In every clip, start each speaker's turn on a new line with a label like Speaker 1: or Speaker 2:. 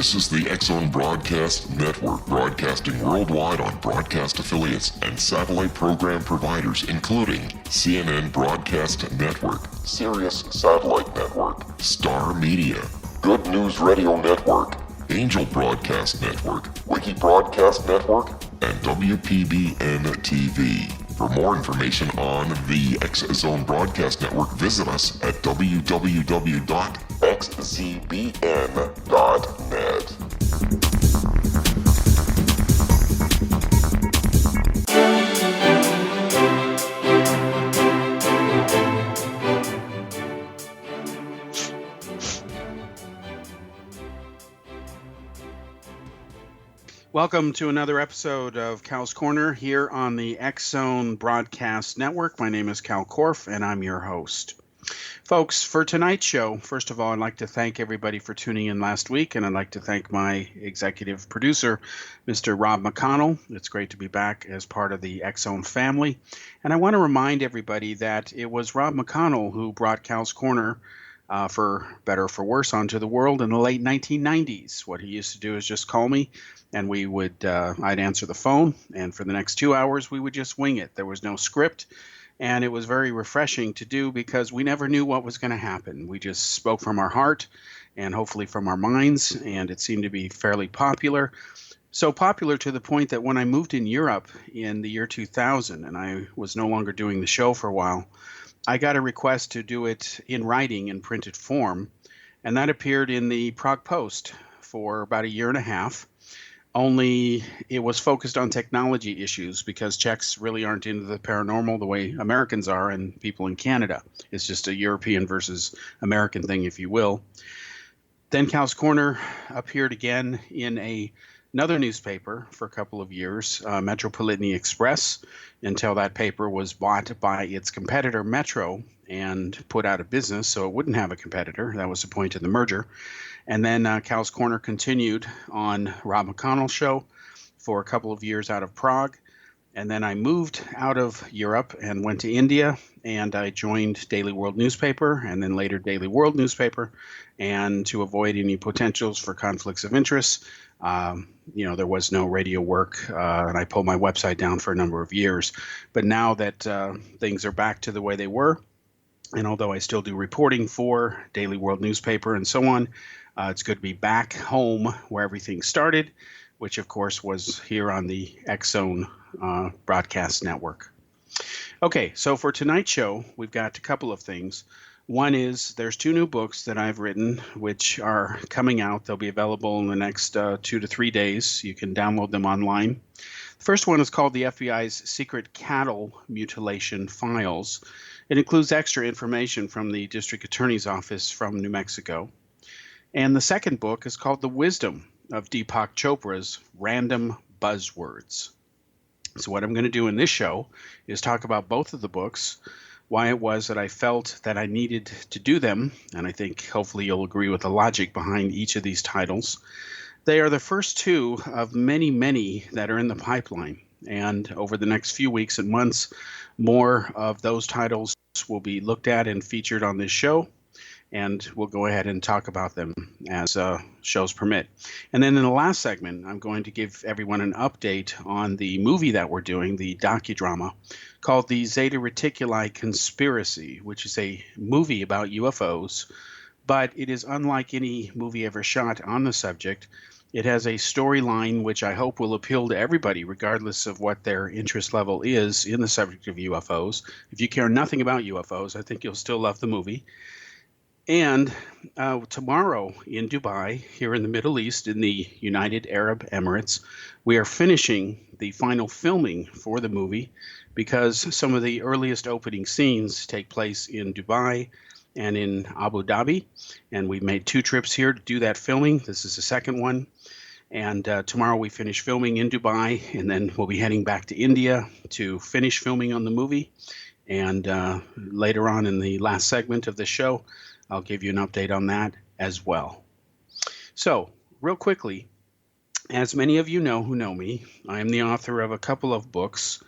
Speaker 1: This is the X-Zone Broadcast Network, broadcasting worldwide on broadcast affiliates and satellite program providers, including CNN Broadcast Network, Sirius Satellite Network, Star Media, Good News Radio Network, Angel Broadcast Network, Wiki Broadcast Network, and WPBN TV. For more information on the X-Zone Broadcast Network, visit us at www.xzbn.net.
Speaker 2: Welcome to another episode of Kal's Corner here on the X-Zone Broadcast Network. My name is Kal Korff, and I'm your host. Folks, for tonight's show, first of all, I'd like to thank everybody for tuning in last week, and I'd like to thank my executive producer, Mr. Rob McConnell. It's great to be back as part of the X-Zone family. And I want to remind everybody that it was Rob McConnell who brought Kal's Corner for better or for worse onto the world in the late 1990s. What he used to do is just call me, and we would I'd answer the phone, and for the next 2 hours we would just wing it. There was no script, and it was very refreshing to do because we never knew what was going to happen. We just spoke from our heart and hopefully from our minds, and it seemed to be fairly popular. So popular to the point that when I moved in Europe in the year 2000 and I was no longer doing the show for a while, I got a request to do it in writing in printed form, and that appeared in the Prague Post for about a year and a half. Only it was focused on technology issues because Czechs really aren't into the paranormal the way Americans are and people in Canada. It's just a European versus American thing, if you will. Then Kal's Corner appeared again in another newspaper for a couple of years, Metropolitny Express, until that paper was bought by its competitor Metro and put out of business, so it wouldn't have a competitor. That was the point of the merger. And then Kal's Corner continued on Rob McConnell's show for a couple of years out of Prague. And then I moved out of Europe and went to India, and I joined Daily World Newspaper and then later Daily World Newspaper. And to avoid any potentials for conflicts of interest, there was no radio work, and I pulled my website down for a number of years. But now that things are back to the way they were, and although I still do reporting for Daily World Newspaper and so on, it's good to be back home where everything started, which of course was here on the X-Zone Broadcast Network. Okay, so for tonight's show, we've got a couple of things. One is there's two new books that I've written, which are coming out. They'll be available in the next 2 to 3 days. You can download them online. The first one is called the FBI's Secret Cattle Mutilation Files. It includes extra information from the District Attorney's Office from New Mexico. And the second book is called The Wisdom of Deepak Chopra's Random Buzzwords. So what I'm going to do in this show is talk about both of the books, why it was that I felt that I needed to do them, and I think hopefully you'll agree with the logic behind each of these titles. They are the first two of many, many that are in the pipeline, and over the next few weeks and months, more of those titles will be looked at and featured on this show, and we'll go ahead and talk about them as shows permit. And then in the last segment, I'm going to give everyone an update on the movie that we're doing, the docudrama, called The Zeta Reticuli Conspiracy, which is a movie about UFOs, but it is unlike any movie ever shot on the subject. It has a storyline which I hope will appeal to everybody, regardless of what their interest level is in the subject of UFOs. If you care nothing about UFOs, I think you'll still love the movie. And tomorrow in Dubai, here in the Middle East, in the United Arab Emirates, we are finishing the final filming for the movie because some of the earliest opening scenes take place in Dubai and in Abu Dhabi. And we've made 2 trips here to do that filming. This is the second one. And tomorrow we finish filming in Dubai, and then we'll be heading back to India to finish filming on the movie. And later on in the last segment of the show, I'll give you an update on that as well. So, real quickly, as many of you know who know me, I am the author of a couple of books,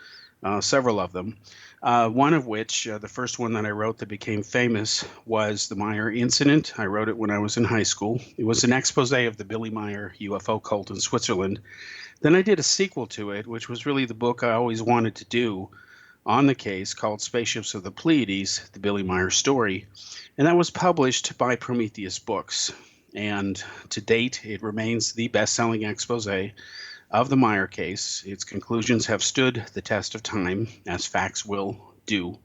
Speaker 2: several of them. One of which, the first one that I wrote that became famous, was the Meyer incident. I wrote it when I was in high school. It was an expose of the Billy Meyer UFO cult in Switzerland. Then I did a sequel to it, which was really the book I always wanted to do on the case, called Spaceships of the Pleiades, the Billy Meyer story. And that was published by Prometheus Books. And to date, it remains the best-selling expose of the Meyer case. Its conclusions have stood the test of time, as facts will do.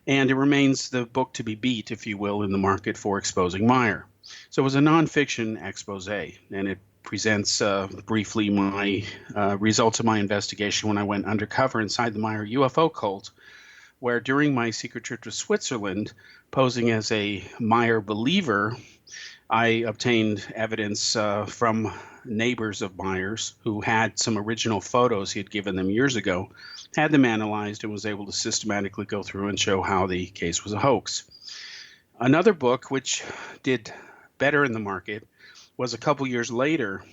Speaker 2: And it remains the book to be beat, if you will, in the market for exposing Meyer. So it was a nonfiction expose, and it presents briefly my results of my investigation when I went undercover inside the Meyer UFO cult, where during my secret trip to Switzerland, posing as a Meyer believer, I obtained evidence from neighbors of Meyer's who had some original photos he had given them years ago, had them analyzed, and was able to systematically go through and show how the case was a hoax. Another book which did better in the market was a couple years later,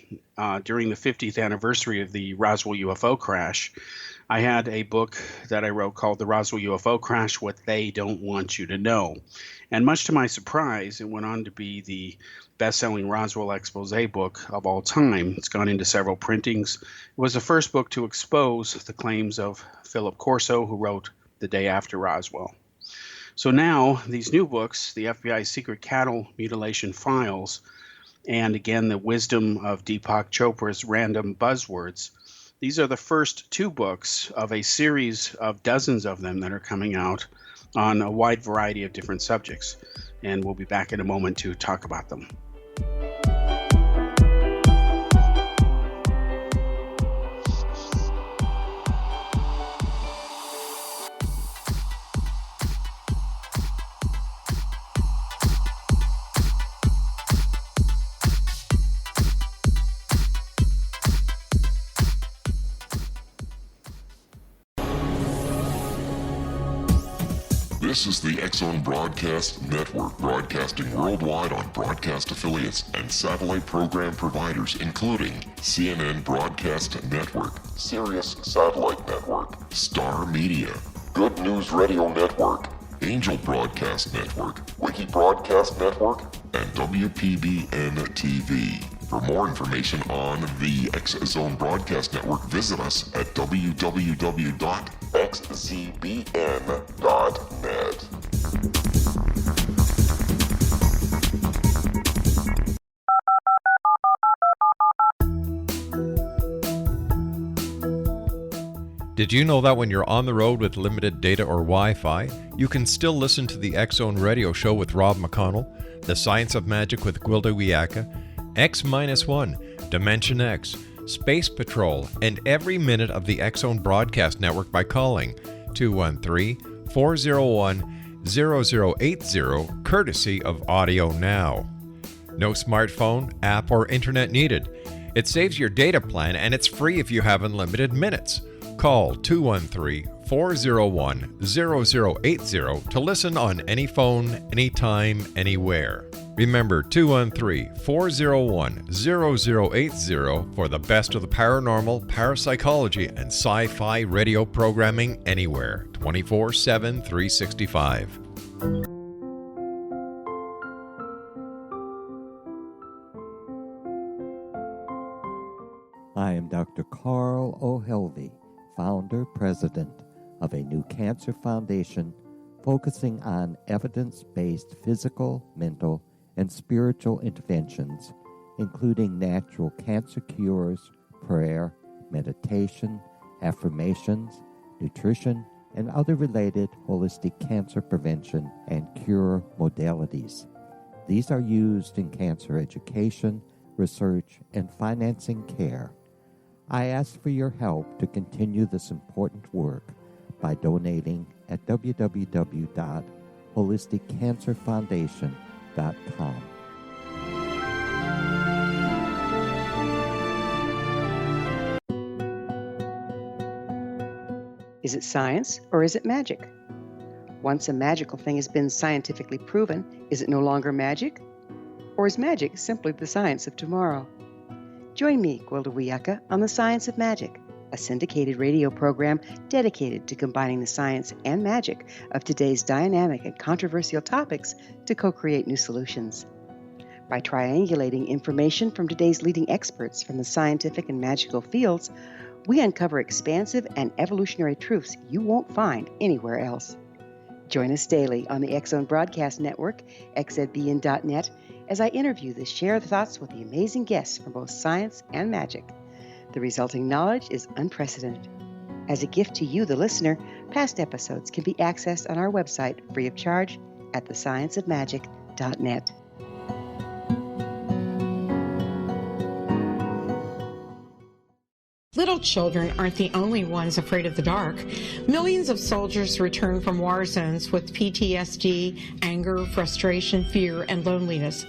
Speaker 2: during the 50th anniversary of the Roswell UFO crash. I had a book that I wrote called The Roswell UFO Crash, What They Don't Want You to Know. And much to my surprise, it went on to be the best-selling Roswell expose book of all time. It's gone into several printings. It was the first book to expose the claims of Philip Corso, who wrote The Day After Roswell. So now, these new books, the FBI's Secret Cattle Mutilation Files, and again, the wisdom of Deepak Chopra's Random Buzzwords, these are the first two books of a series of dozens of them that are coming out on a wide variety of different subjects. And we'll be back in a moment to talk about them.
Speaker 1: This is the X-Zone Broadcast Network, broadcasting worldwide on broadcast affiliates and satellite program providers, including CNN Broadcast Network, Sirius Satellite Network, Star Media, Good News Radio Network, Angel Broadcast Network, Wiki Broadcast Network, and WPBN TV. For more information on the X-Zone Broadcast Network, visit us at www.xzbn.net.
Speaker 3: Did you know that when you're on the road with limited data or Wi-Fi, you can still listen to the X-Zone Radio Show with Rob McConnell, The Science of Magic with Gwilda Wiyaka, X-1, Dimension X, Space Patrol, and every minute of the X-Zone Broadcast Network by calling 213-401-0080, courtesy of Audio Now. No smartphone, app, or internet needed. It saves your data plan and it's free if you have unlimited minutes. Call 213-401-0080 to listen on any phone, anytime, anywhere. Remember 213-401-0080 for the best of the paranormal, parapsychology, and sci-fi radio programming anywhere, 24/7, 365.
Speaker 4: I am Dr. Carl O'Helvey, founder, president of a new cancer foundation focusing on evidence-based physical, mental, and spiritual interventions, including natural cancer cures, prayer, meditation, affirmations, nutrition, and other related holistic cancer prevention and cure modalities. These are used in cancer education, research, and financing care. I ask for your help to continue this important work by donating at www.holisticcancerfoundation.com.
Speaker 5: Is it science or is it magic? Once a magical thing has been scientifically proven, is it no longer magic? Or is magic simply the science of tomorrow? Join me, Gwilda Wiyaka, on The Science of Magic, a syndicated radio program dedicated to combining the science and magic of today's dynamic and controversial topics to co-create new solutions. By triangulating information from today's leading experts from the scientific and magical fields, we uncover expansive and evolutionary truths you won't find anywhere else. Join us daily on the X Zone Broadcast Network, xzbn.net, as I interview the share thoughts with the amazing guests from both science and magic. The resulting knowledge is unprecedented. As a gift to you, the listener, past episodes can be accessed on our website free of charge at thescienceofmagic.net.
Speaker 6: Little children aren't the only ones afraid of the dark. Millions of soldiers return from war zones with PTSD, anger, frustration, fear, and loneliness,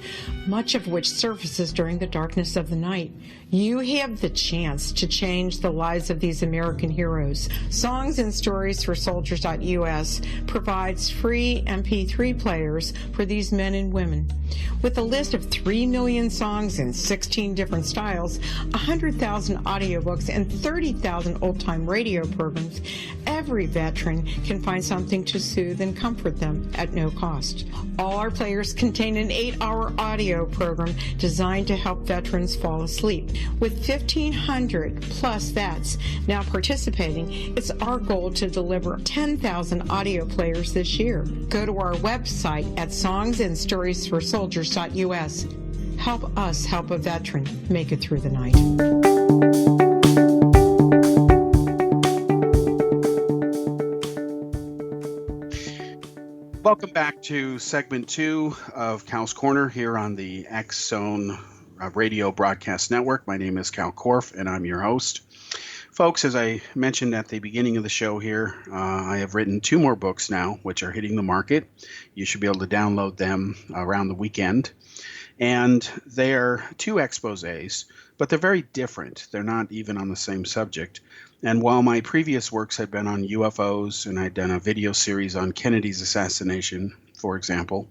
Speaker 6: much of which surfaces during the darkness of the night. You have the chance to change the lives of these American heroes. Songs and Stories for Soldiers.us provides free MP3 players for these men and women. With a list of 3 million songs in 16 different styles, 100,000 audiobooks, and 30,000 old-time radio programs, every veteran can find something to soothe and comfort them at no cost. All our players contain an 8-hour audio program designed to help veterans fall asleep. With 1,500 plus vets now participating, it's our goal to deliver 10,000 audio players this year. Go to our website at songsandstoriesforsoldiers.us. Help us help a veteran make it through the night.
Speaker 2: Welcome back to segment 2 of Kal's Corner here on the X Zone Radio Broadcast Network. My name is Kal Korff, and I'm your host. Folks, as I mentioned at the beginning of the show here, I have written 2 more books now, which are hitting the market. You should be able to download them around the weekend. And they are 2 exposés, but they're very different. They're not even on the same subject. And while my previous works had been on UFOs, and I'd done a video series on Kennedy's assassination, for example,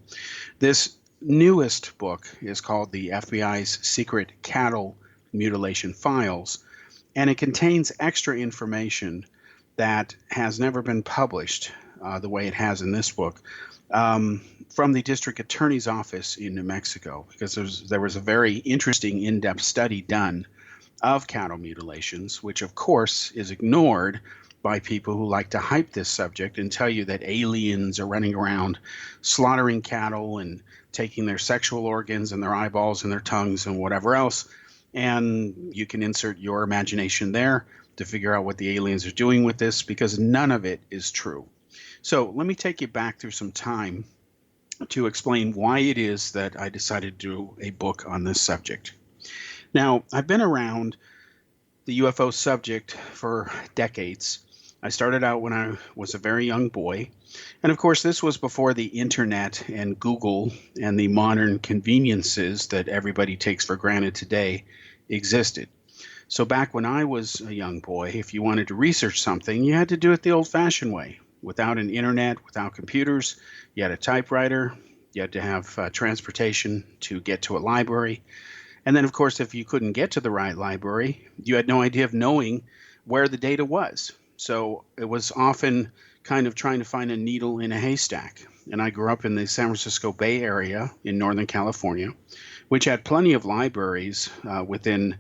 Speaker 2: this newest book is called The FBI's Secret Cattle Mutilation Files, and it contains extra information that has never been published the way it has in this book from the district attorney's office in New Mexico, because there was a very interesting in-depth study done of cattle mutilations, which of course is ignored by people who like to hype this subject and tell you that aliens are running around slaughtering cattle and taking their sexual organs and their eyeballs and their tongues and whatever else. And you can insert your imagination there to figure out what the aliens are doing with this, because none of it is true. So let me take you back through some time to explain why it is that I decided to do a book on this subject. Now, I've been around the UFO subject for decades. I started out when I was a very young boy. And of course, this was before the internet and Google and the modern conveniences that everybody takes for granted today existed. So back when I was a young boy, if you wanted to research something, you had to do it the old-fashioned way. Without an internet, without computers, you had a typewriter, you had to have transportation to get to a library. And then, of course, if you couldn't get to the right library, you had no idea of knowing where the data was. So it was often kind of trying to find a needle in a haystack. And I grew up in the San Francisco Bay Area in Northern California, which had plenty of libraries within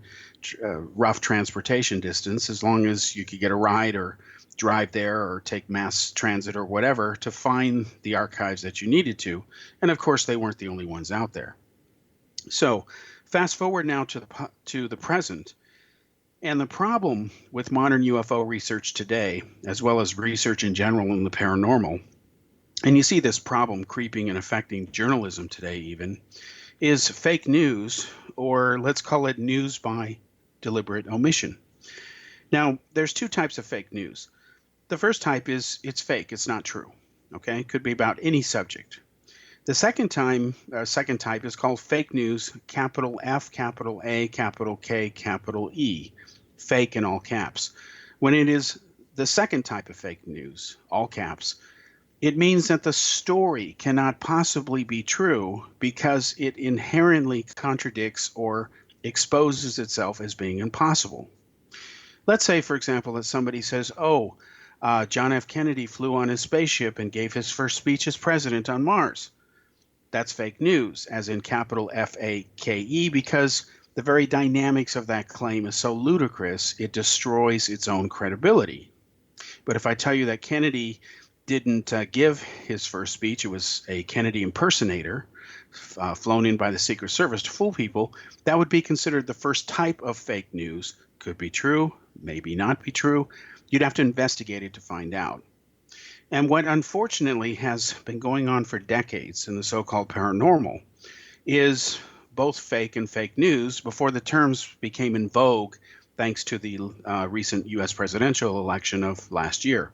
Speaker 2: rough transportation distance, as long as you could get a ride or drive there or take mass transit or whatever to find the archives that you needed to. And of course, they weren't the only ones out there. So fast forward now to the present. And the problem with modern UFO research today, as well as research in general in the paranormal, and you see this problem creeping and affecting journalism today even, is fake news, or let's call it news by deliberate omission. Now, there's 2 types of fake news. The first type is it's fake, it's not true. Okay, it could be about any subject. The second type is called fake news, capital F, capital A, capital K, capital E, fake in all caps. When it is the second type of fake news, all caps, it means that the story cannot possibly be true because it inherently contradicts or exposes itself as being impossible. Let's say, for example, that somebody says, John F. Kennedy flew on his spaceship and gave his first speech as president on Mars. That's fake news, as in capital F-A-K-E, because the very dynamics of that claim is so ludicrous, it destroys its own credibility. But if I tell you that Kennedy didn't give his first speech, it was a Kennedy impersonator flown in by the Secret Service to fool people, that would be considered the first type of fake news. Could be true, maybe not be true. You'd have to investigate it to find out. And what unfortunately has been going on for decades in the so-called paranormal is both fake and fake news before the terms became in vogue thanks to the recent U.S. presidential election of last year.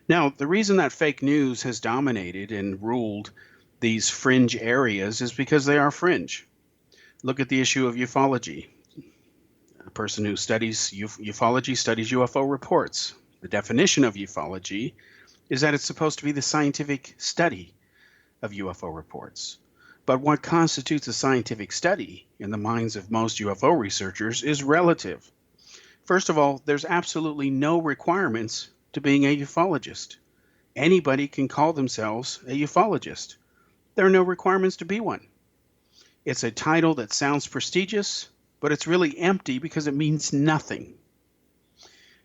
Speaker 2: Now, the reason that fake news has dominated and ruled these fringe areas is because they are fringe. Look at the issue of ufology. A person who studies ufology studies UFO reports. The definition of ufology is that it's supposed to be the scientific study of UFO reports. But what constitutes a scientific study in the minds of most UFO researchers is relative. First of all, there's absolutely no requirements to being a ufologist. Anybody can call themselves a ufologist. There are no requirements to be one. It's a title that sounds prestigious, but it's really empty because it means nothing.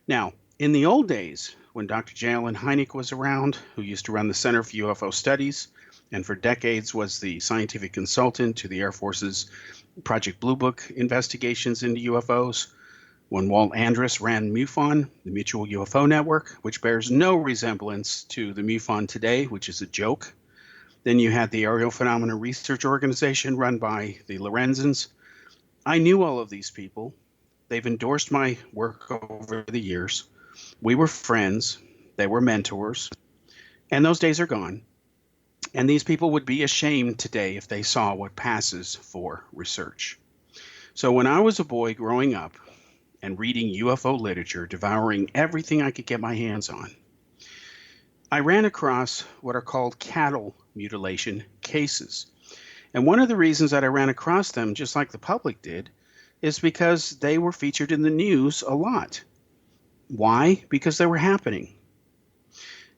Speaker 2: Now, in the old days, when Dr. J. Allen Hynek was around, who used to run the Center for UFO Studies, and for decades was the scientific consultant to the Air Force's Project Blue Book investigations into UFOs, when Walt Andrus ran MUFON, the Mutual UFO Network, which bears no resemblance to the MUFON today, which is a joke. Then you had the Aerial Phenomena Research Organization run by the Lorenzens. I knew all of these people. They've endorsed my work over the years. We were friends. They were mentors. And those days are gone. And these people would be ashamed today if they saw what passes for research. So when I was a boy growing up and reading UFO literature, devouring everything I could get my hands on, I ran across what are called cattle mutilation cases. And one of the reasons that I ran across them, just like the public did, is because they were featured in the news a lot. Why? Because they were happening.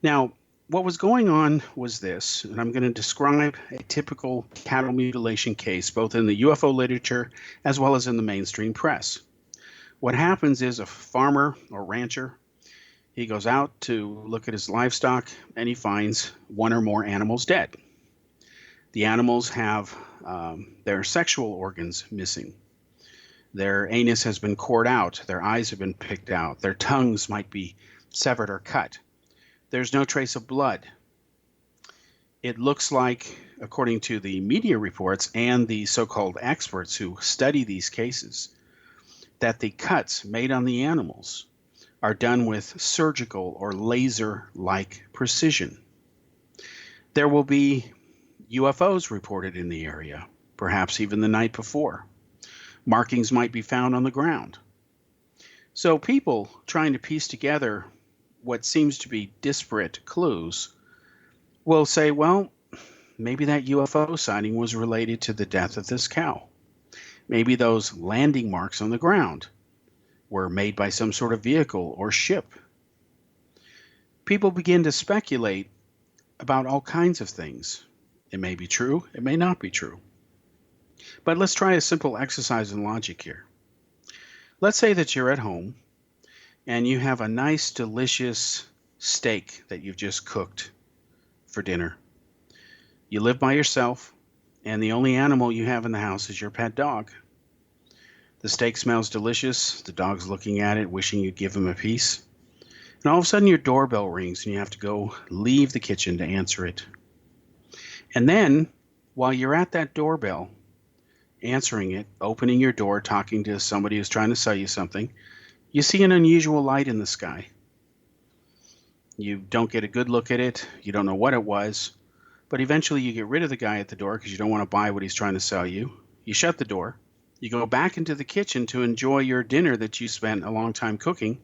Speaker 2: Now, what was going on was this, and I'm going to describe a typical cattle mutilation case, both in the UFO literature as well as in the mainstream press. What happens is a farmer or rancher, he goes out to look at his livestock and he finds one or more animals dead. The animals have their sexual organs missing. Their anus has been cored out. Their eyes have been picked out. Their tongues might be severed or cut. There's no trace of blood. It looks like, according to the media reports and the so-called experts who study these cases, that the cuts made on the animals are done with surgical or laser-like precision. There will be UFOs reported in the area, perhaps even the night before. Markings might be found on the ground. So people trying to piece together what seems to be disparate clues will say, well, maybe that UFO sighting was related to the death of this cow. Maybe those landing marks on the ground were made by some sort of vehicle or ship. People begin to speculate about all kinds of things. It may be true, it may not be true. But let's try a simple exercise in logic here. Let's say that you're at home and you have a nice, delicious steak that you've just cooked for dinner. You live by yourself, and the only animal you have in the house is your pet dog. The steak smells delicious. The dog's looking at it, wishing you'd give him a piece. And all of a sudden your doorbell rings and you have to go leave the kitchen to answer it. And then, while you're at that doorbell, answering it, opening your door, talking to somebody who's trying to sell you something, you see an unusual light in the sky. You don't get a good look at it. You don't know what it was. But eventually you get rid of the guy at the door because you don't want to buy what he's trying to sell you. You shut the door. You go back into the kitchen to enjoy your dinner that you spent a long time cooking.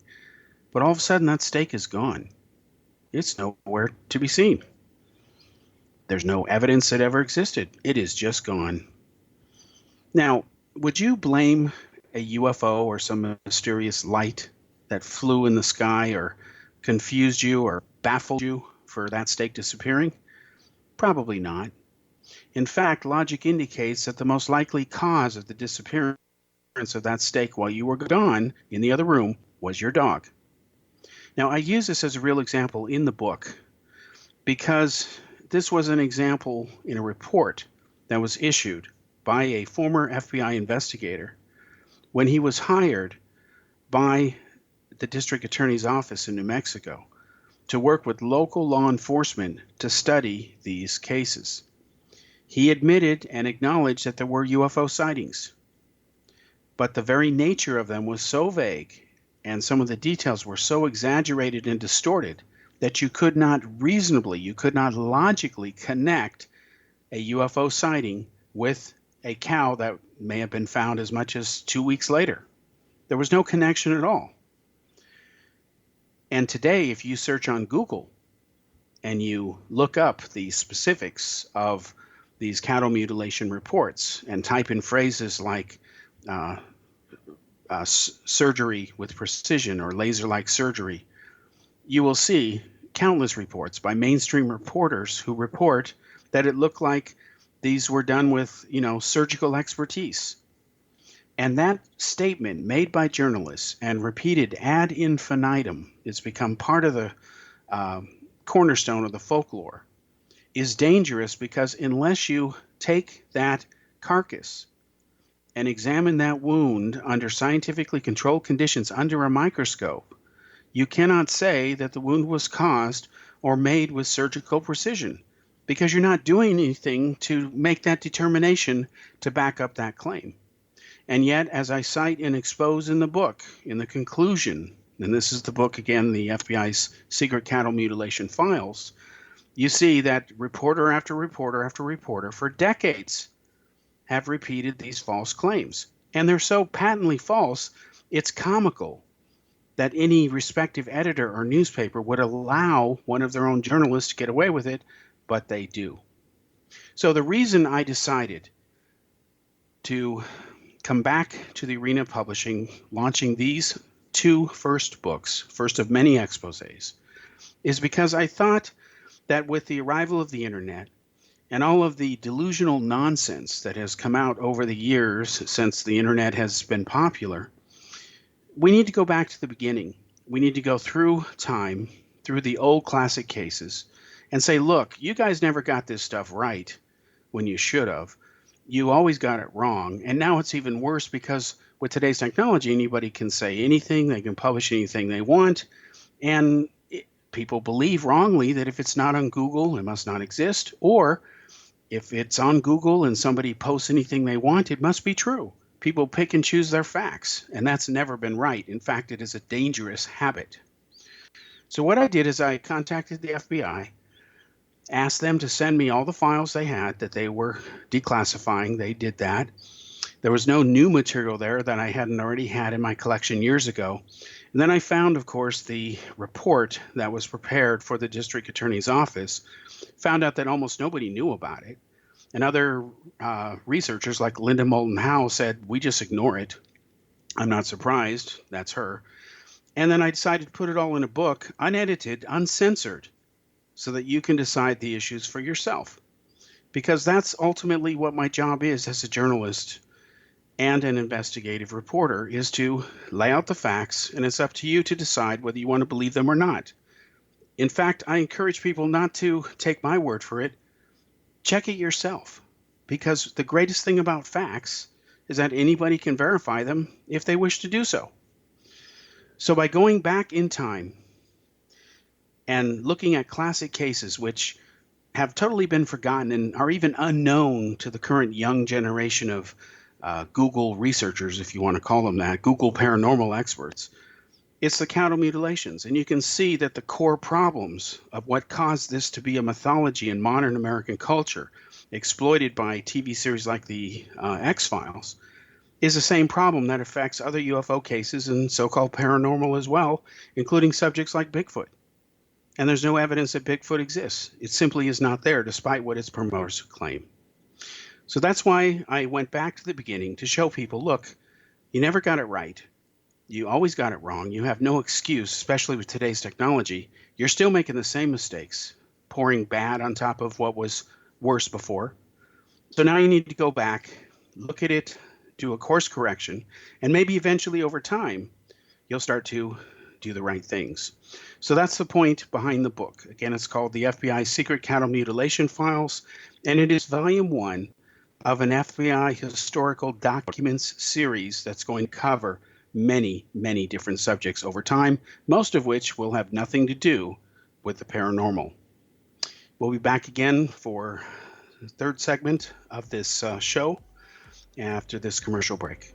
Speaker 2: But all of a sudden that steak is gone. It's nowhere to be seen. There's no evidence it ever existed. It is just gone. Now, would you blame a UFO or some mysterious light that flew in the sky or confused you or baffled you for that steak disappearing? Probably not. In fact, logic indicates that the most likely cause of the disappearance of that steak while you were gone in the other room was your dog. Now, I use this as a real example in the book because this was an example in a report that was issued by a former FBI investigator when he was hired by the district attorney's office in New Mexico to work with local law enforcement to study these cases. He admitted and acknowledged that there were UFO sightings, but the very nature of them was so vague and some of the details were so exaggerated and distorted that you could not logically connect a UFO sighting with a cow that may have been found as much as 2 weeks later. There was no connection at all. And today, if you search on Google and you look up the specifics of these cattle mutilation reports and type in phrases like surgery with precision or laser-like surgery, you will see countless reports by mainstream reporters who report that it looked like these were done with, surgical expertise. And that statement made by journalists and repeated ad infinitum, it's become part of the cornerstone of the folklore, is dangerous because unless you take that carcass and examine that wound under scientifically controlled conditions under a microscope, you cannot say that the wound was caused or made with surgical precision because you're not doing anything to make that determination to back up that claim. And yet, as I cite and expose in the book, in the conclusion, and this is the book again, the FBI's Secret Cattle Mutilation Files, you see that reporter after reporter after reporter for decades have repeated these false claims. And they're so patently false, it's comical that any respective editor or newspaper would allow one of their own journalists to get away with it, but they do. So the reason I decided to come back to the arena of publishing, launching these two first books, first of many exposés, is because I thought that with the arrival of the internet and all of the delusional nonsense that has come out over the years since the internet has been popular, we need to go back to the beginning. We need to go through time, through the old classic cases, and say, look, you guys never got this stuff right when you should have. You always got it wrong. And now it's even worse because with today's technology, anybody can say anything, they can publish anything they want, and people believe wrongly that if it's not on Google, it must not exist, or if it's on Google and somebody posts anything they want, it must be true. People pick and choose their facts, and that's never been right. In fact, it is a dangerous habit. So what I did is I contacted the FBI, asked them to send me all the files they had that they were declassifying. They did that. There was no new material there that I hadn't already had in my collection years ago. And then I found, of course, the report that was prepared for the district attorney's office, found out that almost nobody knew about it. And other researchers like Linda Moulton Howe said, we just ignore it. I'm not surprised. That's her. And then I decided to put it all in a book, unedited, uncensored, so that you can decide the issues for yourself. Because that's ultimately what my job is as a journalist and an investigative reporter, is to lay out the facts, and it's up to you to decide whether you want to believe them or not. In fact, I encourage people not to take my word for it. Check it yourself, because the greatest thing about facts is that anybody can verify them if they wish to do so. So by going back in time and looking at classic cases which have totally been forgotten and are even unknown to the current young generation of Google researchers, if you want to call them that, Google paranormal experts, it's the cattle mutilations. And you can see that the core problems of what caused this to be a mythology in modern American culture, exploited by TV series like the X-Files, is the same problem that affects other UFO cases and so-called paranormal as well, including subjects like Bigfoot. And there's no evidence that Bigfoot exists. It simply is not there, despite what its promoters claim. So that's why I went back to the beginning to show people, look, you never got it right. You always got it wrong. You have no excuse, especially with today's technology. You're still making the same mistakes, pouring bad on top of what was worse before. So now you need to go back, look at it, do a course correction, and maybe eventually over time, you'll start to do the right things. So that's the point behind the book. Again, it's called The FBI Secret Cattle Mutilation Files, and it is volume 1 of an FBI historical documents series that's going to cover many, many different subjects over time, most of which will have nothing to do with the paranormal. We'll be back again for the third segment of this show after this commercial break.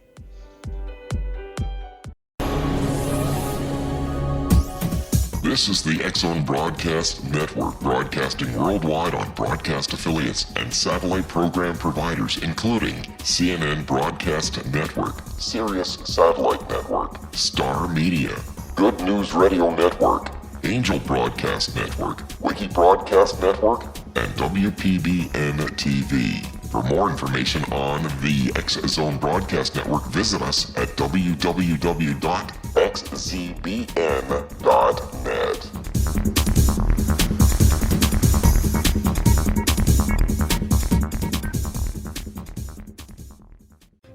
Speaker 1: This is the X-Zone Broadcast Network, broadcasting worldwide on broadcast affiliates and satellite program providers, including CNN Broadcast Network, Sirius Satellite Network, Star Media, Good News Radio Network, Angel Broadcast Network, Wiki Broadcast Network, and WPBN TV. For more information on the X-Zone Broadcast Network, visit us at www.xzbn.net.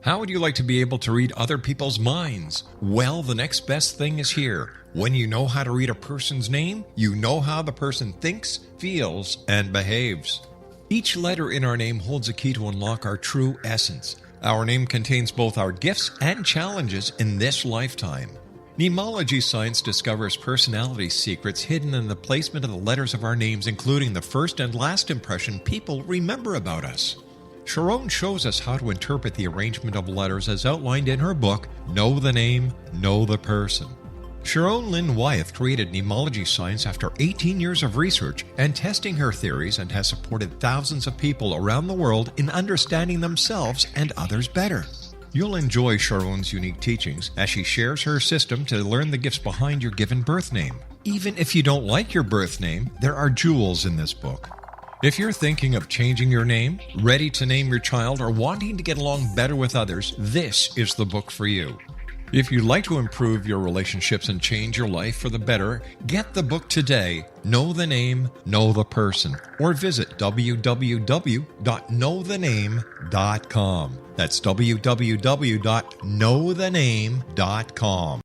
Speaker 3: How would you like to be able to read other people's minds? Well, the next best thing is here. When you know how to read a person's name, you know how the person thinks, feels, and behaves. Each letter in our name holds a key to unlock our true essence. Our name contains both our gifts and challenges in this lifetime. Mnemology science discovers personality secrets hidden in the placement of the letters of our names, including the first and last impression people remember about us. Sharon shows us how to interpret the arrangement of letters as outlined in her book, Know the Name, Know the Person. Sharon Lynn Wyeth created mnemology science after 18 years of research and testing her theories, and has supported thousands of people around the world in understanding themselves and others better. You'll enjoy Sharon's unique teachings as she shares her system to learn the gifts behind your given birth name. Even if you don't like your birth name, there are jewels in this book. If you're thinking of changing your name, ready to name your child, or wanting to get along better with others, this is the book for you. If you'd like to improve your relationships and change your life for the better, get the book today, Know the Name, Know the Person, or visit www.knowthename.com. That's www.knowthename.com.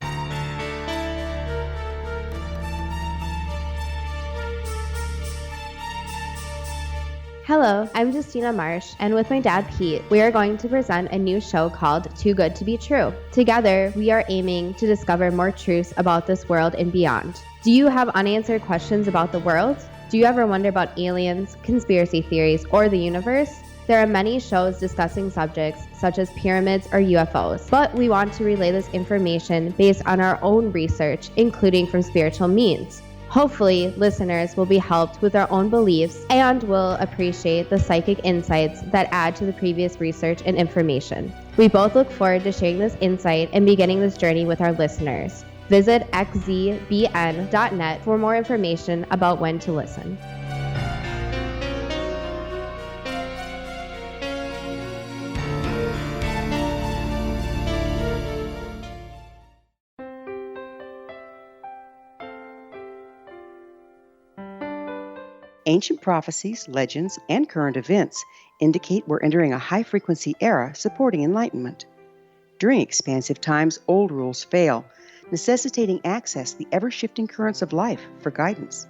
Speaker 7: Hello, I'm Justina Marsh, and with my dad Pete, we are going to present a new show called Too Good to Be True. Together, we are aiming to discover more truths about this world and beyond. Do you have unanswered questions about the world? Do you ever wonder about aliens, conspiracy theories, or the universe? There are many shows discussing subjects such as pyramids or UFOs, but we want to relay this information based on our own research, including from spiritual means. Hopefully, listeners will be helped with their own beliefs and will appreciate the psychic insights that add to the previous research and information. We both look forward to sharing this insight and beginning this journey with our listeners. Visit xzbn.net for more information about when to listen.
Speaker 5: Ancient prophecies, legends, and current events indicate we're entering a high-frequency era supporting enlightenment. During expansive times, old rules fail, necessitating access to the ever-shifting currents of life for guidance.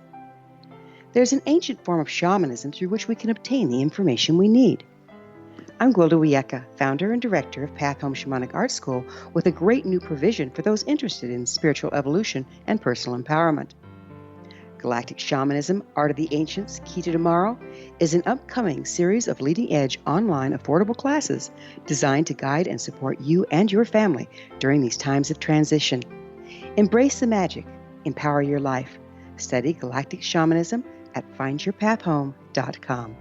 Speaker 5: There's an ancient form of shamanism through which we can obtain the information we need. I'm Gwilda Wiyaka, founder and director of Path Home Shamanic Art School, with a great new provision for those interested in spiritual evolution and personal empowerment. Galactic Shamanism, Art of the Ancients, Key to Tomorrow, is an upcoming series of leading-edge online affordable classes designed to guide and support you and your family during these times of transition. Embrace the magic. Empower your life. Study Galactic Shamanism at findyourpathhome.com.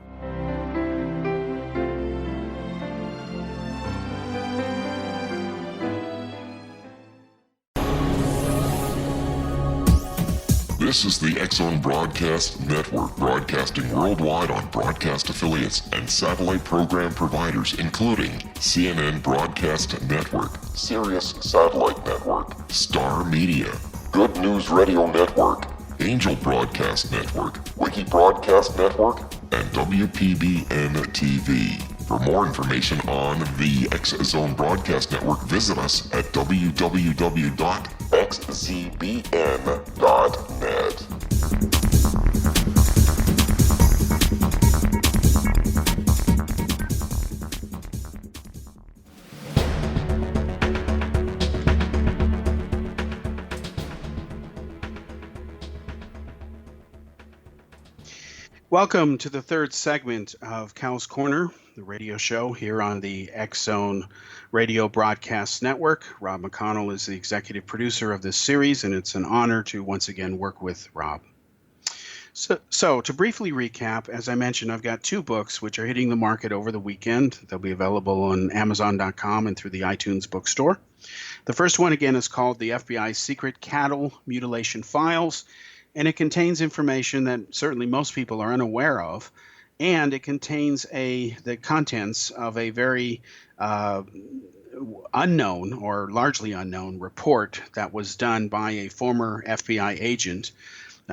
Speaker 1: This is the X-Zone Broadcast Network, broadcasting worldwide on broadcast affiliates and satellite program providers, including CNN Broadcast Network, Sirius Satellite Network, Star Media, Good News Radio Network, Angel Broadcast Network, Wiki Broadcast Network, and WPBN TV. For more information on the X-Zone Broadcast Network, visit us at www.xzbn.net.
Speaker 2: Welcome to the third segment of Kal's Corner, the radio show here on the X-Zone Radio Broadcast Network. Rob McConnell is the executive producer of this series, and it's an honor to once again work with Rob. So to briefly recap, as I mentioned, I've got two books which are hitting the market over the weekend. They'll be available on Amazon.com and through the iTunes bookstore. The first one, again, is called The FBI's Secret Cattle Mutilation Files, and it contains information that certainly most people are unaware of, and it contains the contents of a very unknown or largely unknown report that was done by a former FBI agent.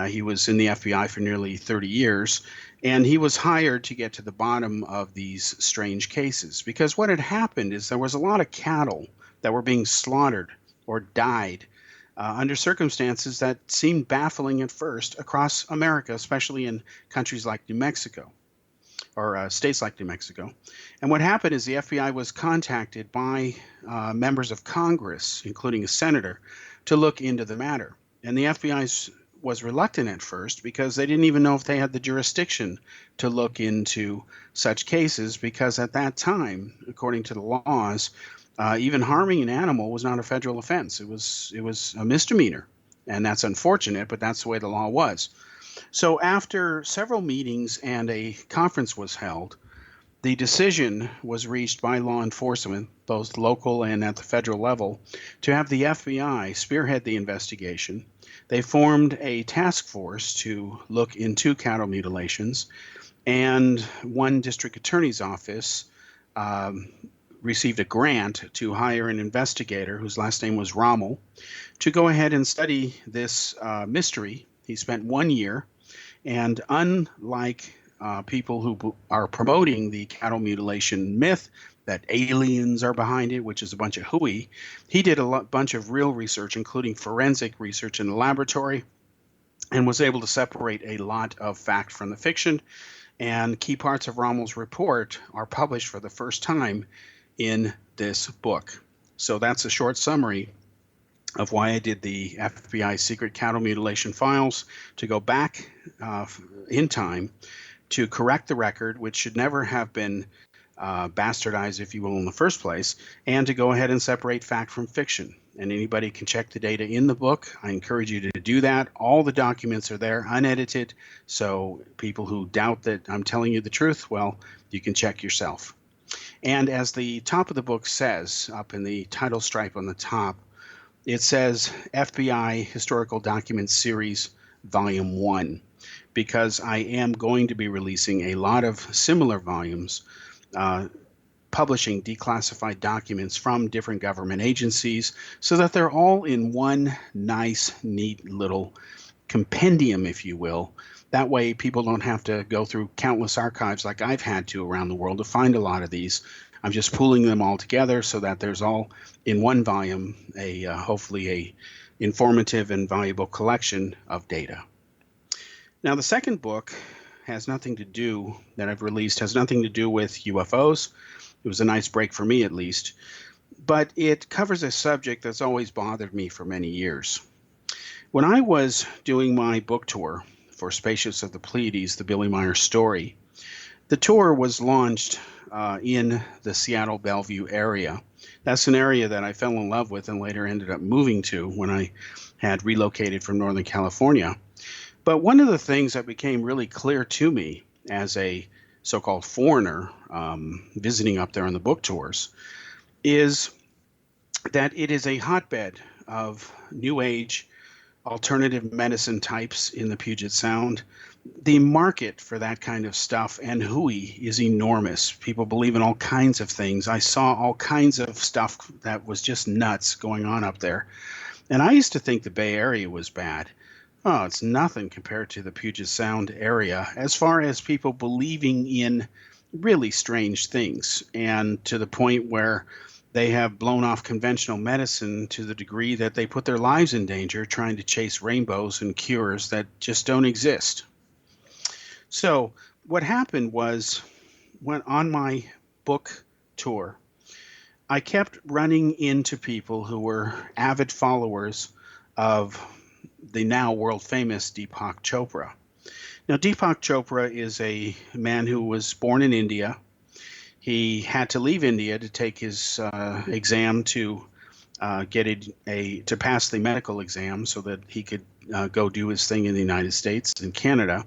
Speaker 2: He was in the FBI for nearly 30 years, and he was hired to get to the bottom of these strange cases, because what had happened is there was a lot of cattle that were being slaughtered or died under circumstances that seemed baffling at first across America, especially in countries like New Mexico, or states like New Mexico. And what happened is the FBI was contacted by members of Congress, including a senator, to look into the matter. And the FBI was reluctant at first because they didn't even know if they had the jurisdiction to look into such cases, because at that time, according to the laws, even harming an animal was not a federal offense. It was a misdemeanor, and that's unfortunate, but that's the way the law was. So after several meetings and a conference was held, the decision was reached by law enforcement, both local and at the federal level, to have the FBI spearhead the investigation. They formed a task force to look into cattle mutilations, and one district attorney's office received a grant to hire an investigator whose last name was Rommel to go ahead and study this mystery. He spent 1 year, and unlike people who are promoting the cattle mutilation myth that aliens are behind it, which is a bunch of hooey, he did a bunch of real research, including forensic research in the laboratory, and was able to separate a lot of fact from the fiction. And key parts of Rommel's report are published for the first time in this book. So that's a short summary of why I did the FBI Secret Cattle Mutilation Files, to go back in time to correct the record, which should never have been bastardized, if you will, in the first place, and to go ahead and separate fact from fiction. And anybody can check the data in the book. I encourage you to do that. All the documents are there, unedited, so people who doubt that I'm telling you the truth, well, you can check yourself. And as the top of the book says, up in the title stripe on the top, it says FBI Historical Documents Series Volume 1, because I am going to be releasing a lot of similar volumes, publishing declassified documents from different government agencies, so that they're all in one nice, neat little compendium, if you will. That way people don't have to go through countless archives like I've had to around the world to find a lot of these. I'm just pooling them all together so that there's all in one volume, hopefully a informative and valuable collection of data. Now, the second book has nothing to do with UFOs. It was a nice break for me, at least. But it covers a subject that's always bothered me for many years. When I was doing my book tour for Spacious of the Pleiades, the Billy Meyer story, the tour was launched in the Seattle Bellevue area. That's an area that I fell in love with and later ended up moving to when I had relocated from Northern California. But one of the things that became really clear to me as a so-called foreigner visiting up there on the book tours is that it is a hotbed of New Age alternative medicine types in the Puget Sound. The market for that kind of stuff and hooey is enormous. People believe in all kinds of things. I saw all kinds of stuff that was just nuts going on up there. And I used to think the Bay Area was bad. Oh, it's nothing compared to the Puget Sound area as far as people believing in really strange things, and to the point where they have blown off conventional medicine to the degree that they put their lives in danger trying to chase rainbows and cures that just don't exist. So, what happened was, when on my book tour, I kept running into people who were avid followers of the now world famous Deepak Chopra. Now, Deepak Chopra is a man who was born in India. He had to leave India to take his exam to to pass the medical exam so that he could go do his thing in the United States and Canada.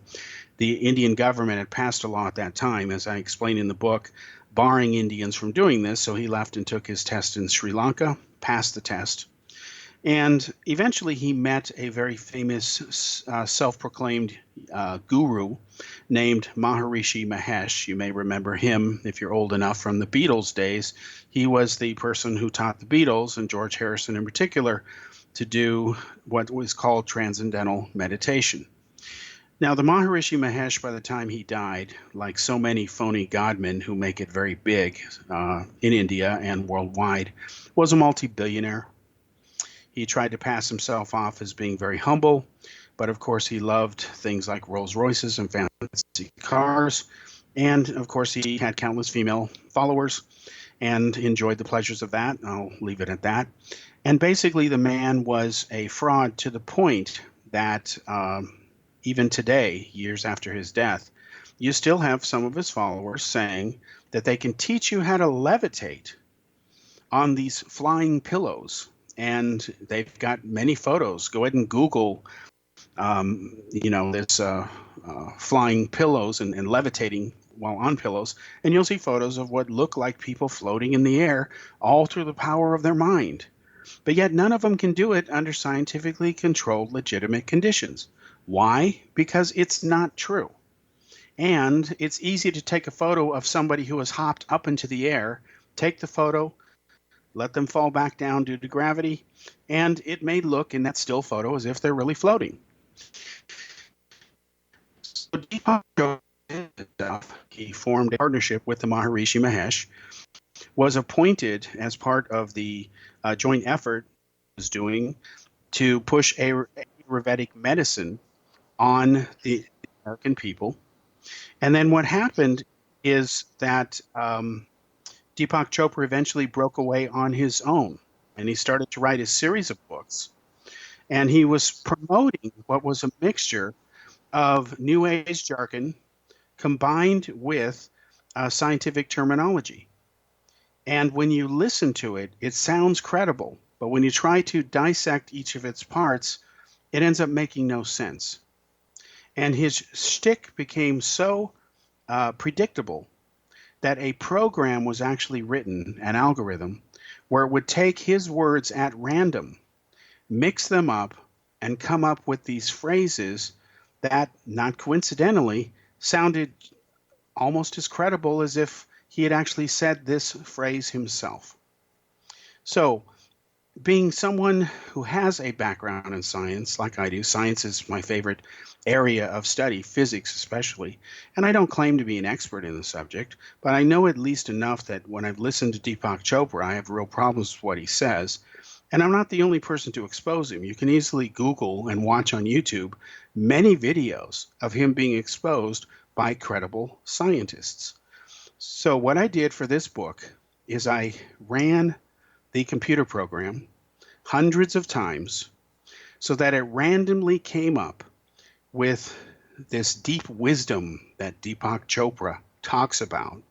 Speaker 2: The Indian government had passed a law at that time, as I explain in the book, barring Indians from doing this. So he left and took his test in Sri Lanka, passed the test. And eventually he met a very famous self-proclaimed guru named Maharishi Mahesh. You may remember him if you're old enough from the Beatles days. He was the person who taught the Beatles, and George Harrison in particular, to do what was called transcendental meditation. Now, the Maharishi Mahesh, by the time he died, like so many phony godmen who make it very big in India and worldwide, was a multi-billionaire. He tried to pass himself off as being very humble, but of course he loved things like Rolls Royces and fancy cars. And of course he had countless female followers and enjoyed the pleasures of that. I'll leave it at that. And basically the man was a fraud to the point that even today, years after his death, you still have some of his followers saying that they can teach you how to levitate on these flying pillows. And they've got many photos. Go ahead and Google, this flying pillows and levitating while on pillows, and you'll see photos of what look like people floating in the air, all through the power of their mind. But yet none of them can do it under scientifically controlled, legitimate conditions. Why? Because it's not true. And it's easy to take a photo of somebody who has hopped up into the air, take the photo, let them fall back down due to gravity, and it may look in that still photo as if they're really floating. So Deepak Chopra, he formed a partnership with the Maharishi Mahesh, was appointed as part of the joint effort he was doing to push Ayurvedic medicine on the American people. And then what happened is that Deepak Chopra eventually broke away on his own, and he started to write a series of books. And he was promoting what was a mixture of New Age jargon combined with scientific terminology. And when you listen to it, it sounds credible. But when you try to dissect each of its parts, it ends up making no sense. And his shtick became so predictable that a program was actually written, an algorithm, where it would take his words at random, mix them up, and come up with these phrases that, not coincidentally, sounded almost as credible as if he had actually said this phrase himself. So, being someone who has a background in science, like I do, science is my favorite area of study, physics especially, and I don't claim to be an expert in the subject, but I know at least enough that when I've listened to Deepak Chopra, I have real problems with what he says, and I'm not the only person to expose him. You can easily Google and watch on YouTube many videos of him being exposed by credible scientists. So what I did for this book is I ran the computer program hundreds of times so that it randomly came up with this deep wisdom that Deepak Chopra talks about.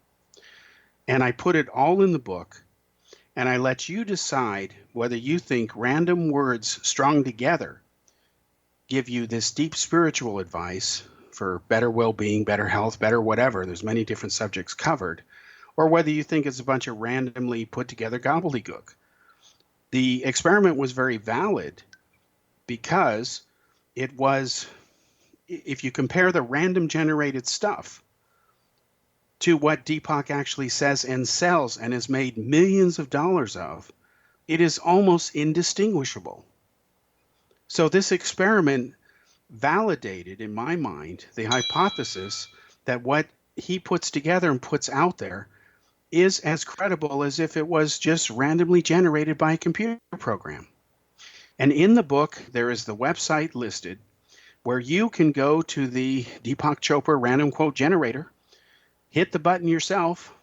Speaker 2: And I put it all in the book, and I let you decide whether you think random words strung together give you this deep spiritual advice for better well-being, better health, better whatever. There's many different subjects covered. Or whether you think it's a bunch of randomly put together gobbledygook. The experiment was very valid, because it was, if you compare the random generated stuff to what Deepak actually says and sells and has made millions of dollars of, it is almost indistinguishable. So this experiment validated, in my mind, the hypothesis that what he puts together and puts out there is as credible as if it was just randomly generated by a computer program. And in the book, there is the website listed where you can go to the Deepak Chopra random quote generator, hit the button yourself,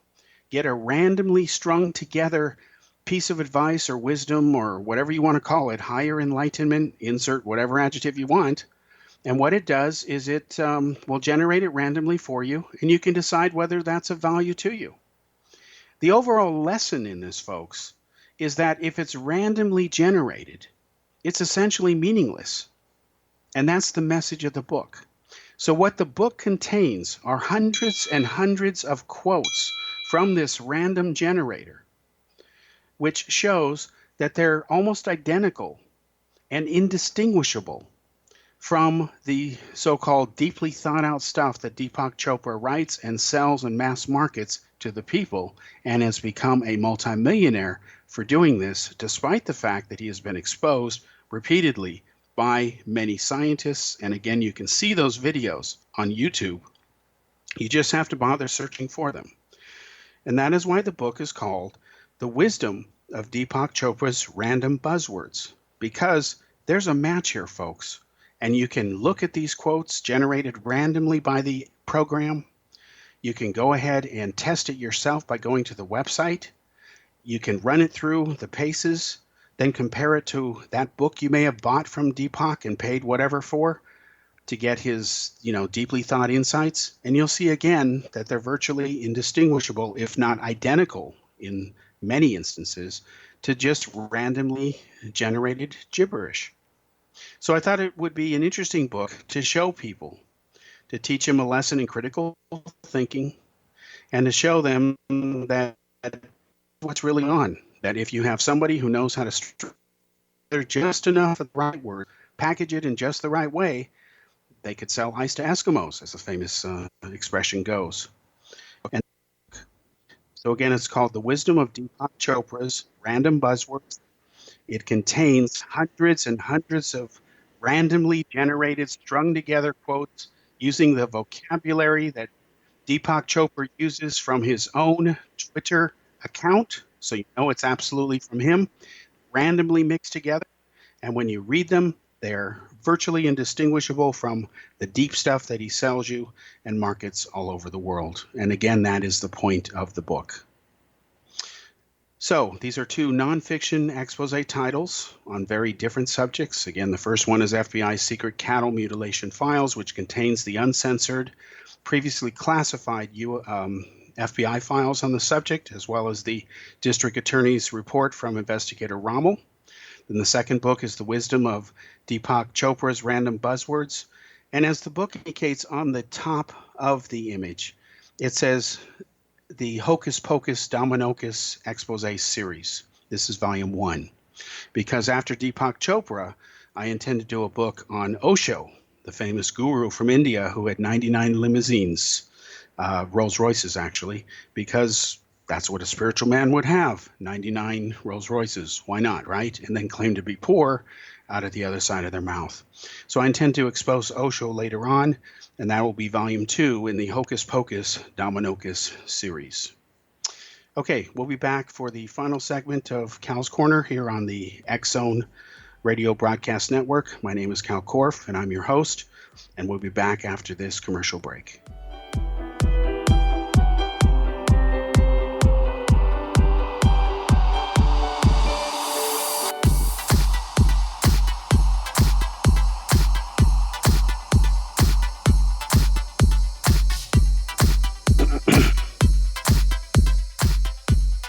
Speaker 2: get a randomly strung together piece of advice or wisdom or whatever you want to call it, higher enlightenment, insert whatever adjective you want. And what it does is it will generate it randomly for you, and you can decide whether that's of value to you. The overall lesson in this, folks, is that if it's randomly generated, it's essentially meaningless. And that's the message of the book. So what the book contains are hundreds and hundreds of quotes from this random generator, which shows that they're almost identical and indistinguishable from the so-called deeply thought out stuff that Deepak Chopra writes and sells and mass markets to the people, and has become a multimillionaire for doing this, despite the fact that he has been exposed repeatedly by many scientists. And again, you can see those videos on YouTube. You just have to bother searching for them. And that is why the book is called The Wisdom of Deepak Chopra's Random Buzzwords, because there's a match here, folks. And you can look at these quotes generated randomly by the program. You can go ahead and test it yourself by going to the website. You can run it through the paces, then compare it to that book you may have bought from Deepak and paid whatever for to get his, deeply thought insights. And you'll see again that they're virtually indistinguishable, if not identical in many instances, to just randomly generated gibberish. So I thought it would be an interesting book to show people, to teach them a lesson in critical thinking, and to show them that what's really on. That if you have somebody who knows how to structure just enough of the right word, package it in just the right way, they could sell ice to Eskimos, as the famous expression goes. And so again, it's called The Wisdom of Deepak Chopra's Random Buzzwords. It contains hundreds and hundreds of randomly generated, strung together quotes using the vocabulary that Deepak Chopra uses from his own Twitter account. So you know it's absolutely from him, randomly mixed together. And when you read them, they're virtually indistinguishable from the deep stuff that he sells you and markets all over the world. And again, that is the point of the book. So these are two nonfiction expose titles on very different subjects. Again, the first one is FBI's Secret Cattle Mutilation Files, which contains the uncensored, previously classified FBI files on the subject, as well as the district attorney's report from investigator Rommel. Then the second book is The Wisdom of Deepak Chopra's Random Buzzwords. And as the book indicates on the top of the image, it says the Hocus Pocus Dominocus Expose Series. This is volume 1. Because after Deepak Chopra, I intend to do a book on Osho, the famous guru from India who had 99 limousines, Rolls Royces actually, because that's what a spiritual man would have, 99 Rolls Royces. Why not, right? And then claim to be poor out of the other side of their mouth. So I intend to expose Osho later on, and that will be volume 2 in the Hocus Pocus Dominocus series. Okay, we'll be back for the final segment of Cal's Corner here on the X-Zone Radio Broadcast Network. My name is Kal Korff, and I'm your host, and we'll be back after this commercial break.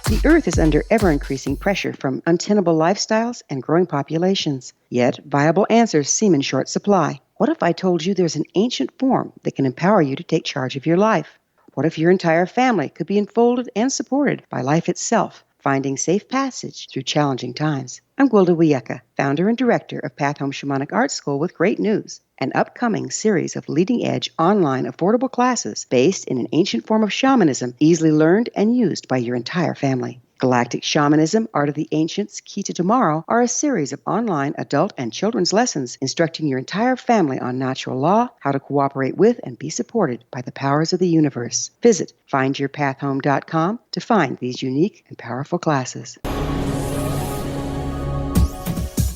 Speaker 5: The Earth is under ever-increasing pressure from untenable lifestyles and growing populations. Yet, viable answers seem in short supply. What if I told you there's an ancient form that can empower you to take charge of your life? What if your entire family could be enfolded and supported by life itself, Finding Safe Passage Through Challenging Times. I'm Gwilda Wiyaka, founder and director of Path Home Shamanic Art School, with great news. An upcoming series of leading-edge online affordable classes based in an ancient form of shamanism, easily learned and used by your entire family. Galactic Shamanism, Art of the Ancients, Key to Tomorrow are a series of online adult and children's lessons instructing your entire family on natural law, how to cooperate with and be supported by the powers of the universe. Visit findyourpathhome.com to find these unique and powerful classes.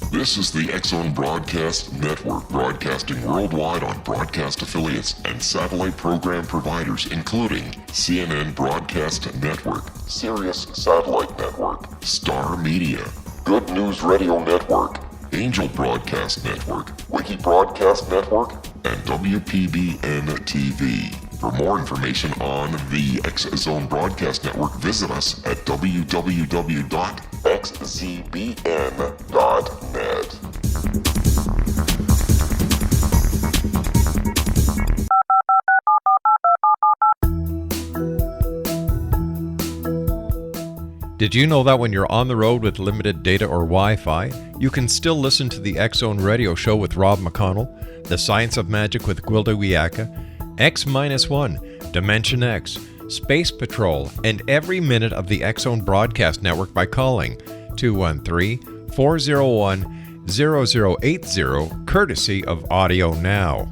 Speaker 1: This is the X-Zone Broadcast Network, broadcasting worldwide on broadcast affiliates and satellite program providers, including CNN Broadcast Network, Sirius Satellite Network, Star Media, Good News Radio Network, Angel Broadcast Network, Wiki Broadcast Network, and WPBN TV. For more information on the X-Zone Broadcast Network, visit us at www.xzbn.net.
Speaker 3: Did you know that when you're on the road with limited data or Wi-Fi, you can still listen to the X-Zone Radio Show with Rob McConnell, The Science of Magic with Gwilda Wiyaka, X-1, Dimension X, Space Patrol, and every minute of the X-Zone Broadcast Network by calling 213-401-0080, courtesy of Audio Now.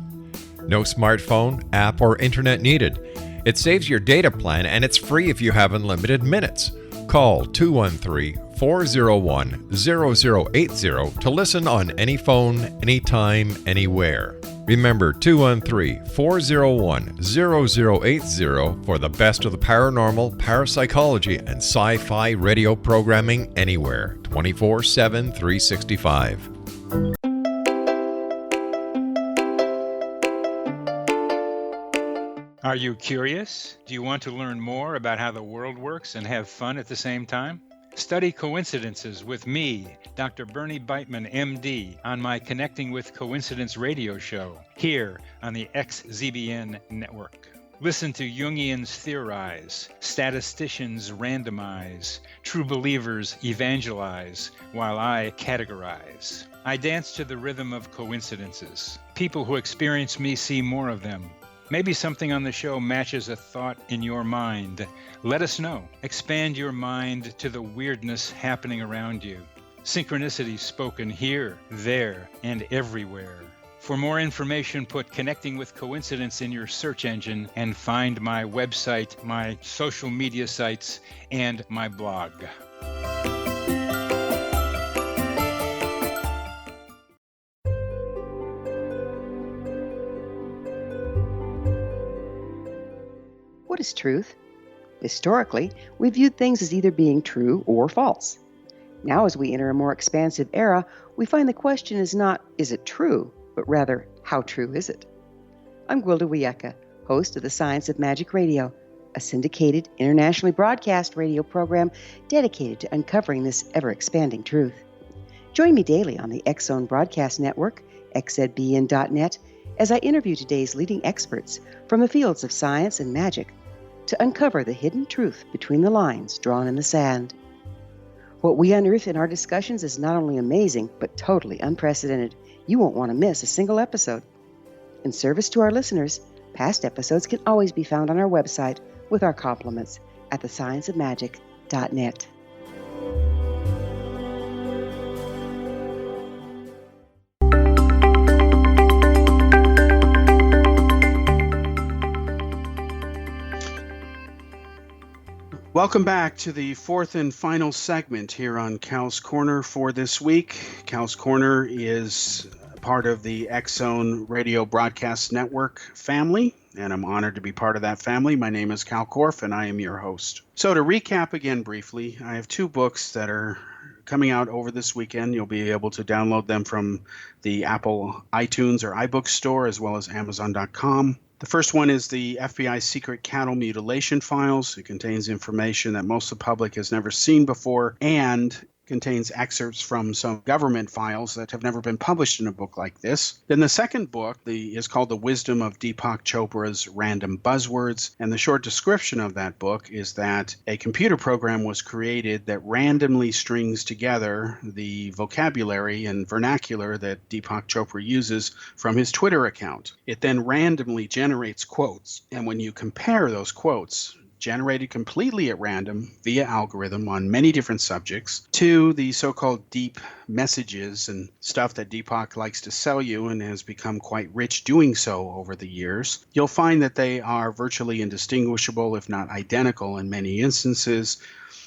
Speaker 3: No smartphone, app, or internet needed. It saves your data plan, and it's free if you have unlimited minutes. Call 213-401-0080 to listen on any phone, anytime, anywhere. Remember 213-401-0080 for the best of the paranormal, parapsychology, and sci-fi radio programming anywhere, 24/7, 365.
Speaker 8: Are you curious? Do you want to learn more about how the world works and have fun at the same time? Study coincidences with me, Dr. Bernie Beitman, MD, on my Connecting with Coincidence radio show, here on the XZBN network. Listen to Jungians theorize, statisticians randomize, true believers evangelize, while I categorize. I dance to the rhythm of coincidences. People who experience me see more of them. Maybe something on the show matches a thought in your mind. Let us know. Expand your mind to the weirdness happening around you. Synchronicity spoken here, there, and everywhere. For more information, put Connecting with Coincidence in your search engine and find my website, my social media sites, and my blog.
Speaker 5: What is truth? Historically, we viewed things as either being true or false. Now, as we enter a more expansive era, we find the question is not, is it true, but rather, how true is it? I'm Gwilda Wiyaka, host of The Science of Magic Radio, a syndicated, internationally broadcast radio program dedicated to uncovering this ever-expanding truth. Join me daily on the X-Zone Broadcast Network, xzbn.net, as I interview today's leading experts from the fields of science and magic to uncover the hidden truth between the lines drawn in the sand. What we unearth in our discussions is not only amazing, but totally unprecedented. You won't want to miss a single episode. In service to our listeners, past episodes can always be found on our website with our compliments at thescienceofmagic.net.
Speaker 2: Welcome back to the fourth and final segment here on Kal's Corner for this week. Kal's Corner is part of the X-Zone Radio Broadcast Network family, and I'm honored to be part of that family. My name is Kal Korff, and I am your host. So to recap again briefly, I have two books that are coming out over this weekend. You'll be able to download them from the Apple iTunes or iBook store, as well as Amazon.com. The first one is the FBI Secret Cattle Mutilation Files. It contains information that most of the public has never seen before, and contains excerpts from some government files that have never been published in a book like this. Then the second book is called The Wisdom of Deepak Chopra's Random Buzzwords, and the short description of that book is that a computer program was created that randomly strings together the vocabulary and vernacular that Deepak Chopra uses from his Twitter account. It then randomly generates quotes, and when you compare those quotes, generated completely at random via algorithm on many different subjects, to the so-called deep messages and stuff that Deepak likes to sell you and has become quite rich doing so over the years, you'll find that they are virtually indistinguishable, if not identical in many instances.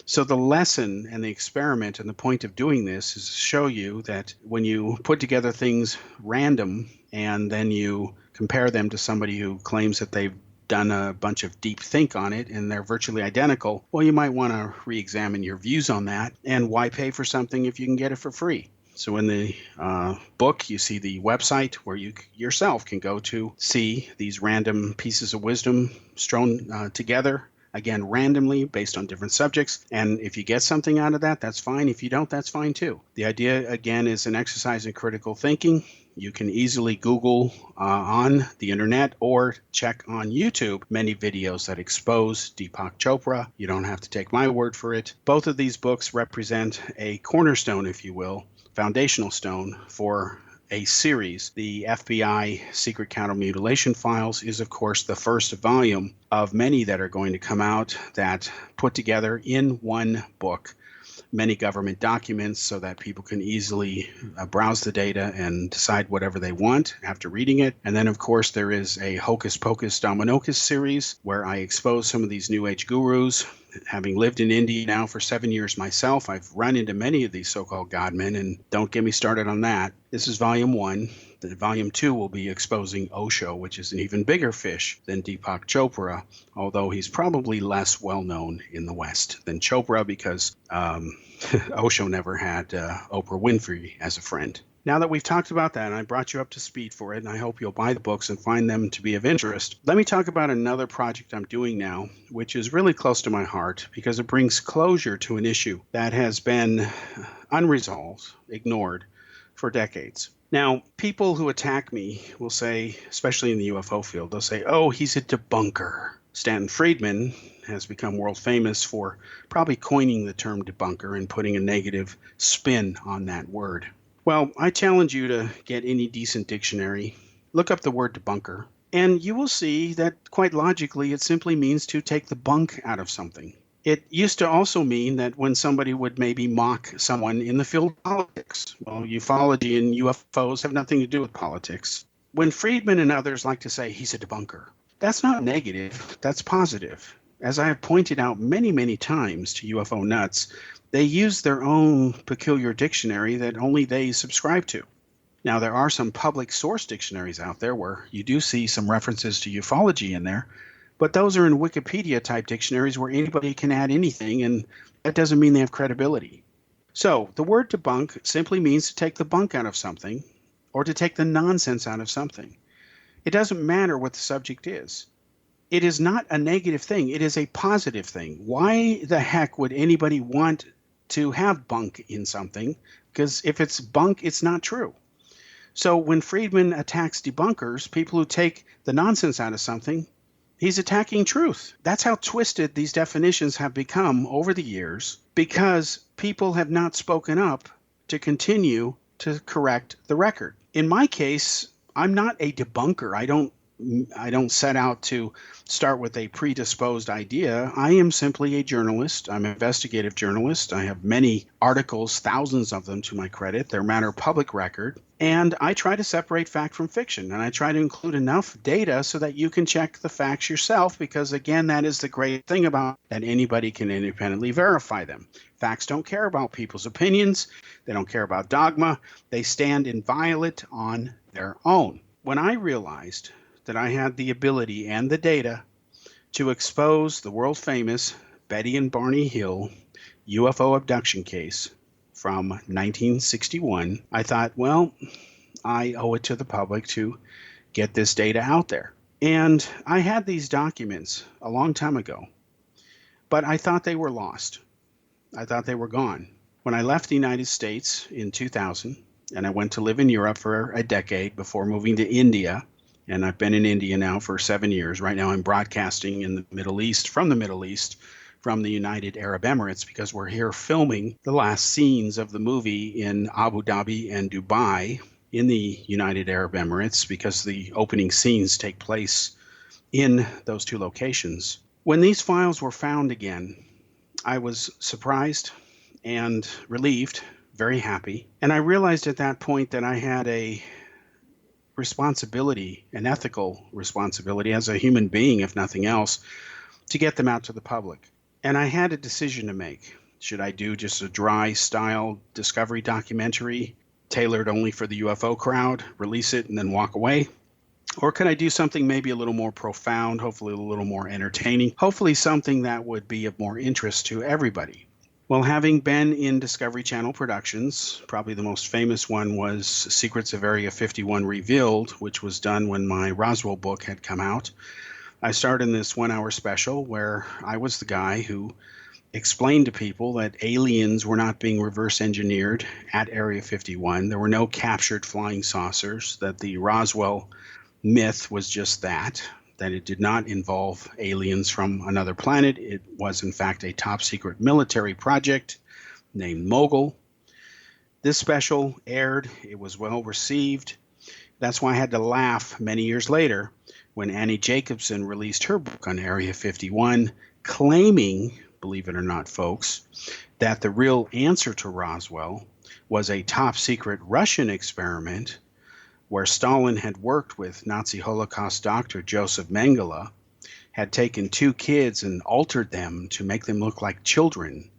Speaker 2: So the lesson and the experiment and the point of doing this is to show you that when you put together things random and then you compare them to somebody who claims that they've done a bunch of deep think on it and they're virtually identical, well, you might want to re-examine your views on that. And why pay for something if you can get it for free? So in the book, you see the website where you yourself can go to see these random pieces of wisdom strewn together, again, randomly based on different subjects. And if you get something out of that, that's fine. If you don't, that's fine too. The idea, again, is an exercise in critical thinking. You can easily Google on the internet or check on YouTube many videos that expose Deepak Chopra. You don't have to take my word for it. Both of these books represent a cornerstone, if you will, foundational stone for a series. The FBI Secret Counter Mutilation Files is, of course, the first volume of many that are going to come out that put together in one book many government documents so that people can easily browse the data and decide whatever they want after reading it. And then, of course, there is a Hocus Pocus Dominocus series where I expose some of these New Age gurus. Having lived in India now for 7 years myself, I've run into many of these so-called godmen, and don't get me started on that. This is volume 1. The volume 2 will be exposing Osho, which is an even bigger fish than Deepak Chopra, although he's probably less well-known in the West than Chopra because Osho never had Oprah Winfrey as a friend. Now that we've talked about that, and I brought you up to speed for it, and I hope you'll buy the books and find them to be of interest, let me talk about another project I'm doing now, which is really close to my heart because it brings closure to an issue that has been unresolved, ignored for decades. Now, people who attack me will say, especially in the UFO field, they'll say, oh, he's a debunker. Stanton Friedman has become world famous for probably coining the term debunker and putting a negative spin on that word. Well, I challenge you to get any decent dictionary, look up the word debunker, and you will see that quite logically it simply means to take the bunk out of something. It used to also mean that when somebody would maybe mock someone in the field of politics, well, ufology and UFOs have nothing to do with politics. When Friedman and others like to say he's a debunker, that's not negative, that's positive. As I have pointed out many, many times to UFO nuts, they use their own peculiar dictionary that only they subscribe to. Now, there are some public source dictionaries out there where you do see some references to ufology in there, but those are in Wikipedia-type dictionaries where anybody can add anything, and that doesn't mean they have credibility. So the word debunk simply means to take the bunk out of something or to take the nonsense out of something. It doesn't matter what the subject is. It is not a negative thing. It is a positive thing. Why the heck would anybody want to have bunk in something? Because if it's bunk, it's not true. So when Friedman attacks debunkers, people who take the nonsense out of something, he's attacking truth. That's how twisted these definitions have become over the years because people have not spoken up to continue to correct the record. In my case, I'm not a debunker. I don't set out to start with a predisposed idea. I am simply a journalist. I'm an investigative journalist. I have many articles, thousands of them to my credit. They're matter of public record. And I try to separate fact from fiction. And I try to include enough data so that you can check the facts yourself, because again, that is the great thing about that anybody can independently verify them. Facts don't care about people's opinions. They don't care about dogma. They stand inviolate on their own. When I realized that I had the ability and the data to expose the world-famous Betty and Barney Hill UFO abduction case from 1961, I thought, well, I owe it to the public to get this data out there. And I had these documents a long time ago, but I thought they were lost. I thought they were gone. When I left the United States in 2000, and I went to live in Europe for a decade before moving to India, and I've been in India now for 7 years. Right now I'm broadcasting in the Middle East, from the United Arab Emirates, because we're here filming the last scenes of the movie in Abu Dhabi and Dubai in the United Arab Emirates, because the opening scenes take place in those two locations. When these files were found again, I was surprised and relieved, very happy. And I realized at that point that I had a responsibility, an ethical responsibility as a human being, if nothing else, to get them out to the public. And I had a decision to make. Should I do just a dry style discovery documentary tailored only for the UFO crowd, release it, and then walk away? Or could I do something maybe a little more profound, hopefully a little more entertaining, hopefully something that would be of more interest to everybody? Well, having been in Discovery Channel productions, probably the most famous one was Secrets of Area 51 Revealed, which was done when my Roswell book had come out. I starred in this 1-hour special where I was the guy who explained to people that aliens were not being reverse engineered at Area 51. There were no captured flying saucers, that the Roswell myth was just that it did not involve aliens from another planet. It was, in fact, a top-secret military project named Mogul. This special aired. It was well received. That's why I had to laugh many years later when Annie Jacobsen released her book on Area 51, claiming, believe it or not, folks, that the real answer to Roswell was a top-secret Russian experiment where Stalin had worked with Nazi Holocaust doctor Joseph Mengele, had taken 2 kids and altered them to make them look like children,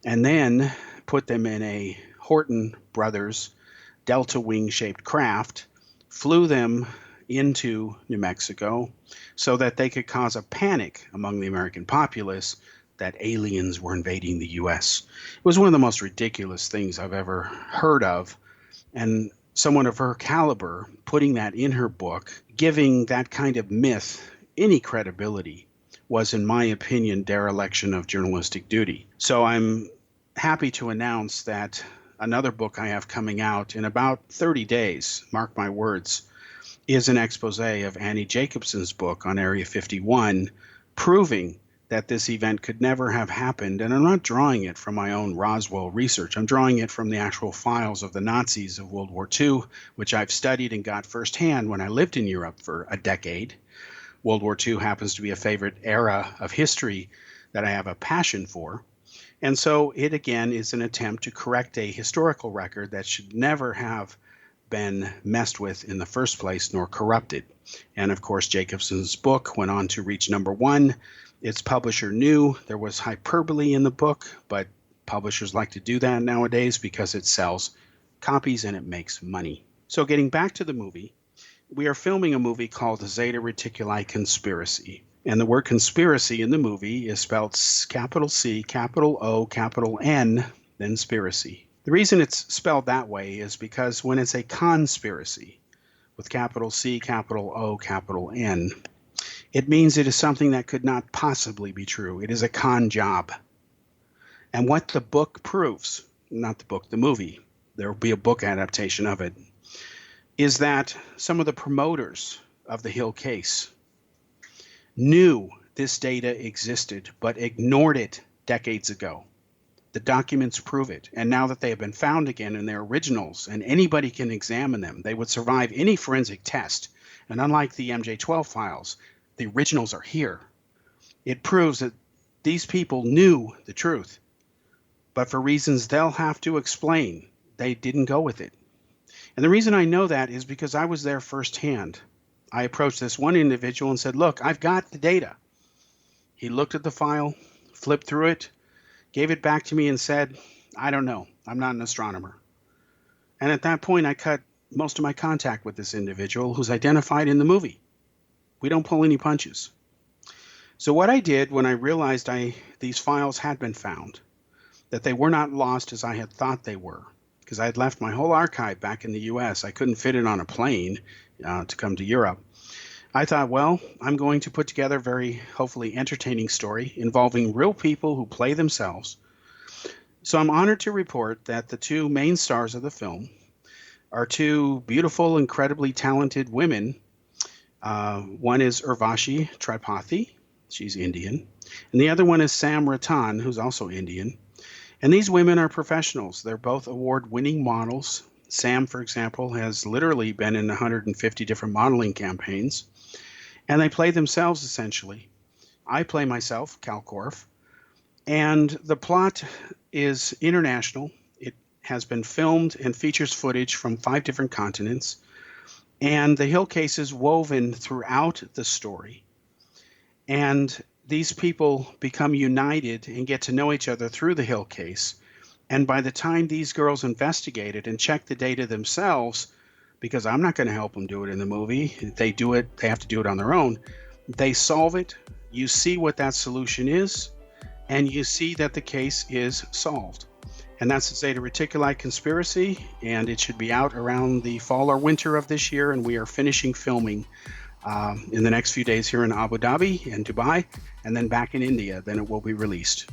Speaker 2: and then put them in a Horton Brothers Delta Wing-shaped craft, flew them into New Mexico so that they could cause a panic among the American populace that aliens were invading the U.S. It was one of the most ridiculous things I've ever heard of, and someone of her caliber putting that in her book, giving that kind of myth any credibility, was, in my opinion, dereliction of journalistic duty. So I'm happy to announce that another book I have coming out in about 30 days, mark my words, is an expose of Annie Jacobsen's book on Area 51, proving that this event could never have happened. And I'm not drawing it from my own Roswell research. I'm drawing it from the actual files of the Nazis of World War II, which I've studied and got firsthand when I lived in Europe for a decade. World War II happens to be a favorite era of history that I have a passion for. And so it, again, is an attempt to correct a historical record that should never have been messed with in the first place, nor corrupted. And, of course, Jacobsen's book went on to reach #1. Its publisher knew there was hyperbole in the book, but publishers like to do that nowadays because it sells copies and it makes money. So getting back to the movie, we are filming a movie called The Zeta Reticuli Conspiracy. And the word conspiracy in the movie is spelled capital C, capital O, capital N, then spiracy. The reason it's spelled that way is because when it's a conspiracy with capital C, capital O, capital N, it means it is something that could not possibly be true. It is a con job. And what the book proves, not the book, the movie, there will be a book adaptation of it, is that some of the promoters of the Hill case knew this data existed, but ignored it decades ago. The documents prove it. And now that they have been found again in their originals, and anybody can examine them, they would survive any forensic test. And unlike the MJ12 files, the originals are here. It proves that these people knew the truth, but for reasons they'll have to explain, they didn't go with it. And the reason I know that is because I was there firsthand. I approached this one individual and said, look, I've got the data. He looked at the file, flipped through it, gave it back to me and said, I don't know. I'm not an astronomer. And at that point, I cut most of my contact with this individual who's identified in the movie. We don't pull any punches. So what I did when I realized these files had been found, that they were not lost as I had thought they were, because I had left my whole archive back in the U.S. I couldn't fit it on a plane to come to Europe. I thought, well, I'm going to put together a very, hopefully, entertaining story involving real people who play themselves, So I'm honored to report that the two main stars of the film are two beautiful, incredibly talented women. One is Urvashi Tripathi, she's Indian, and the other one is Sam Ratan, who's also Indian. And these women are professionals. They're both award-winning models. Sam, for example, has literally been in 150 different modeling campaigns, and they play themselves essentially. I play myself, Kal Korff, and the plot is international. It has been filmed and features footage from 5 different continents, and the Hill case is woven throughout the story. And these people become united and get to know each other through the Hill case. And by the time these girls investigate it and check the data themselves, because I'm not going to help them do it in the movie, they have to do it on their own. They solve it. You see what that solution is, and you see that the case is solved. And that's the Zeta Reticuli conspiracy, and it should be out around the fall or winter of this year, and we are finishing filming in the next few days here in Abu Dhabi and Dubai, and then back in India. Then it will be released.